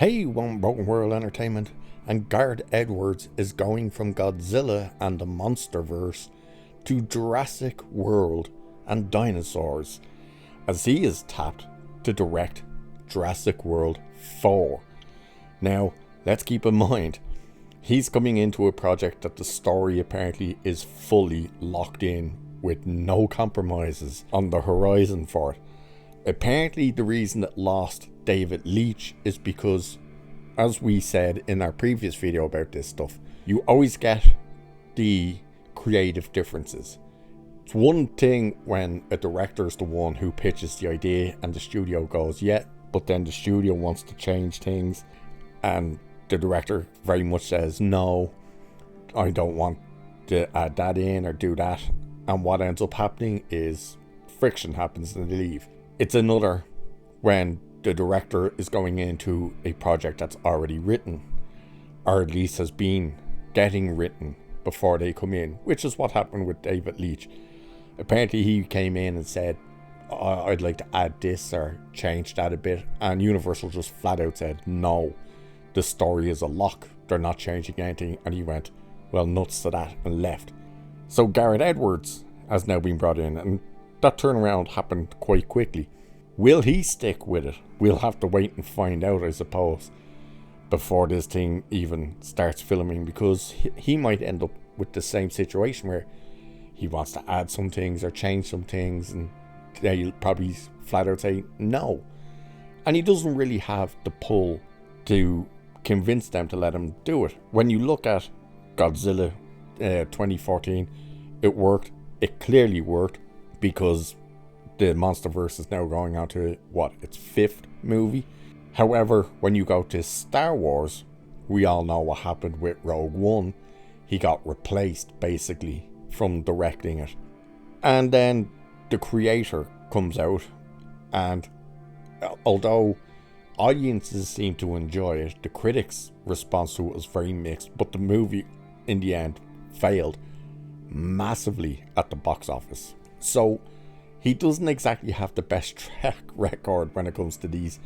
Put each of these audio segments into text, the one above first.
Hey, One Broken World Entertainment, and Gareth Edwards is going from Godzilla and the Monsterverse to Jurassic World and dinosaurs, as he is tapped to direct Jurassic World 4. Now, let's keep in mind, he's coming into a project that the story apparently is fully locked in with no compromises on the horizon for it. Apparently the reason it lost David Leitch is because, as we said in our previous video about this stuff, you always get the creative differences. It's one thing when a director is the one who pitches the idea and the studio goes, yeah, but then the studio wants to change things and the director very much says, no, I don't want to add that in or do that. And what ends up happening is friction happens and they leave. It's another when the director is going into a project that's already written, or at least has been getting written before they come in, which is what happened with David Leitch. Apparently he came in and said, I'd like to add this or change that a bit, and Universal just flat out said, no, the story is a lock, they're not changing anything, and he went, well, nuts to that, and left. So Gareth Edwards has now been brought in, and that turnaround happened quite quickly. Will he stick with it? We'll have to wait and find out, I suppose, before this thing even starts filming, because he might end up with the same situation where he wants to add some things or change some things, and they'll probably flat out say no. And he doesn't really have the pull to convince them to let him do it. When you look at Godzilla 2014, it worked. It clearly worked because the Monsterverse is now going on to, its 5th movie. However, when you go to Star Wars, we all know what happened with Rogue One. He got replaced, basically, from directing it. And then the creator comes out, and although audiences seem to enjoy it, the critics' response to it was very mixed, but the movie, in the end, failed massively at the box office. So he doesn't exactly have the best track record when it comes to these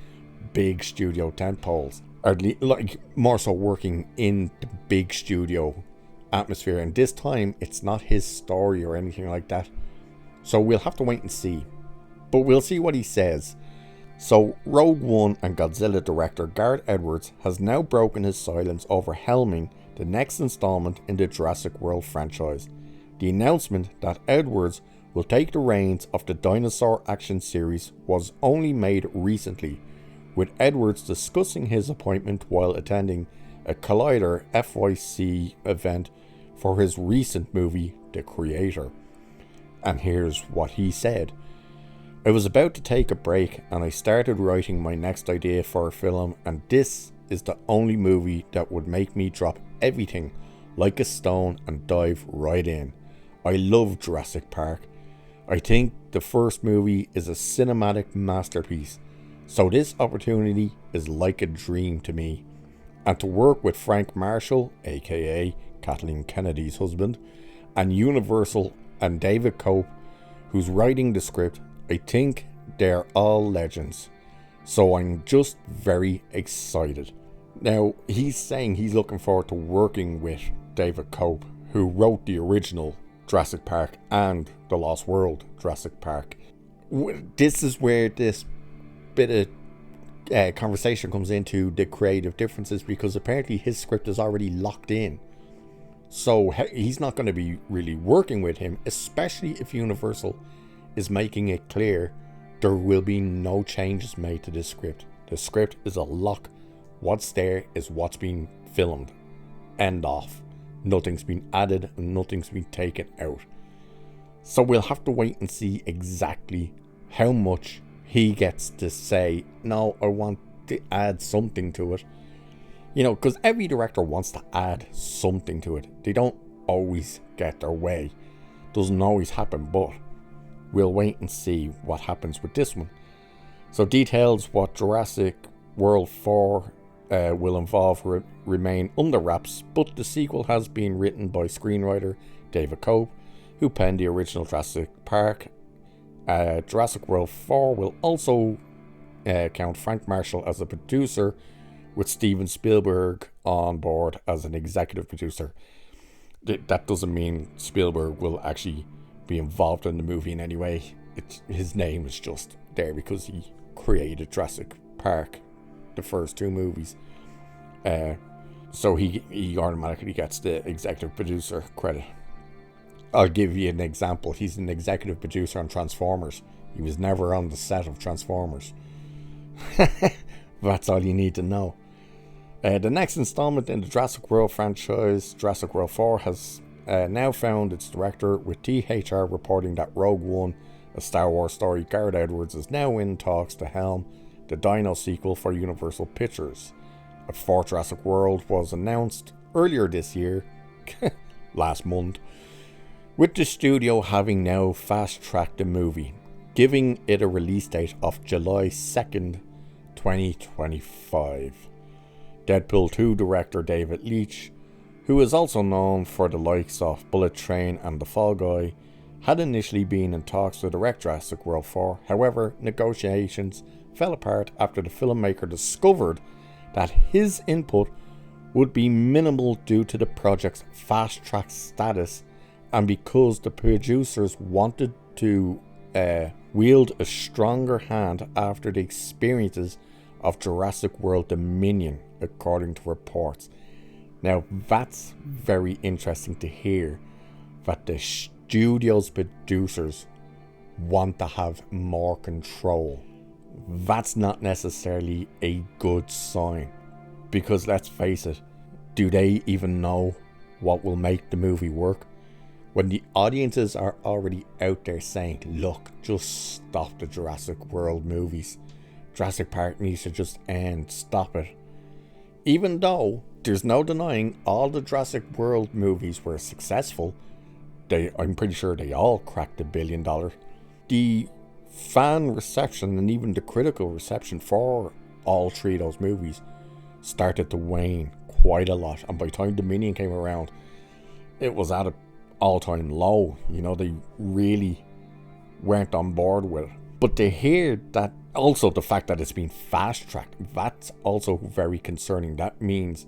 big studio tentpoles, or like more so working in the big studio atmosphere. And this time it's not his story or anything like that, so we'll have to wait and see, but we'll see what he says. So Rogue One and Godzilla director Gareth Edwards has now broken his silence over helming the next installment in the Jurassic World franchise. The announcement that Edwards will take the reins of the dinosaur action series was only made recently, with Edwards discussing his appointment while attending a Collider FYC event for his recent movie, The Creator. And here's what he said. I was about to take a break and I started writing my next idea for a film, and this is the only movie that would make me drop everything like a stone and dive right in. I love Jurassic Park. I think the first movie is a cinematic masterpiece, so this opportunity is like a dream to me. And to work with Frank Marshall, aka Kathleen Kennedy's husband, and Universal and David Cope, who's writing the script, I think they're all legends. So I'm just very excited. Now, he's saying he's looking forward to working with David Cope, who wrote the original Jurassic Park and The Lost World Jurassic Park. This is where this bit of conversation comes into the creative differences, because apparently his script is already locked in. So he's not going to be really working with him, especially if Universal is making it clear there will be no changes made to this script. The script is a lock. What's there is what's being filmed. End off. Nothing's been added and nothing's been taken out. So we'll have to wait and see exactly how much he gets to say, no, I want to add something to it. You know, because every director wants to add something to it. They don't always get their way. Doesn't always happen, but we'll wait and see what happens with this one. So details what Jurassic World 4 will involve remain under wraps, but the sequel has been written by screenwriter David Cope, who penned the original Jurassic Park. Jurassic World 4 will also count Frank Marshall as a producer, with Steven Spielberg on board as an executive producer. That doesn't mean Spielberg will actually be involved in the movie in any way. His name is just there because he created Jurassic Park, the first two movies. So he automatically gets the executive producer credit. I'll give you an example. He's an executive producer on Transformers. He was never on the set of Transformers. That's all you need to know. The next installment in the Jurassic World franchise, Jurassic World 4, has now found its director, with THR reporting that Rogue One, a Star Wars story, Gareth Edwards, is now in talks to helm the Dino sequel for Universal Pictures. A fourth Jurassic World was announced earlier this year, last month, with the studio having now fast-tracked the movie, giving it a release date of July 2nd, 2025. Deadpool 2 director David Leitch, who is also known for the likes of Bullet Train and The Fall Guy, had initially been in talks to direct Jurassic World 4. However, negotiations fell apart after the filmmaker discovered that his input would be minimal due to the project's fast-track status, and because the producers wanted to wield a stronger hand after the experiences of Jurassic World Dominion, according to reports. Now, that's very interesting to hear, that the studio's producers want to have more control. That's not necessarily a good sign, because let's face it, do they even know what will make the movie work? When the audiences are already out there saying, look, just stop the Jurassic World movies. Jurassic Park needs to just end, stop it. Even though there's no denying all the Jurassic World movies were successful, I'm pretty sure they all cracked $1 billion. The fan reception and even the critical reception for all three of those movies started to wane quite a lot, and by the time Dominion came around, it was at an all-time low. You know, they really weren't on board with it. But to hear that, also the fact that it's been fast-tracked, that's also very concerning. That means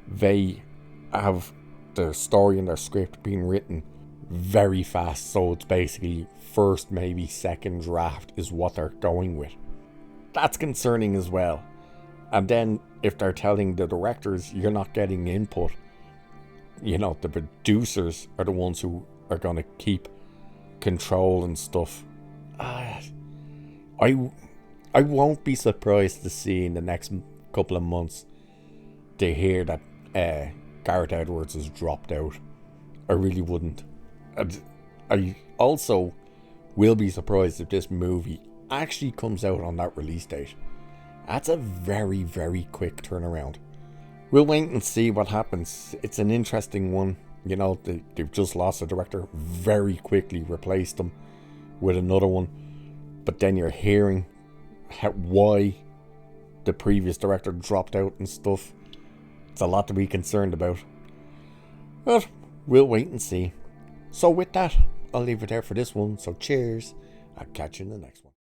they have their story and their script being written very fast, so it's basically first, maybe second draft is what they're going with. That's concerning as well. And then if they're telling the directors you're not getting input, you know, the producers are the ones who are going to keep control and stuff. I won't be surprised to see in the next couple of months to hear that Gareth Edwards has dropped out. I really wouldn't. I also will be surprised if this movie actually comes out on that release date. That's a very, very quick turnaround. We'll wait and see what happens. It's an interesting one. You know, they've just lost a director, very quickly replaced them with another one. But then you're hearing why the previous director dropped out and stuff. It's a lot to be concerned about. But we'll wait and see. So with that, I'll leave it there for this one. So cheers. I'll catch you in the next one.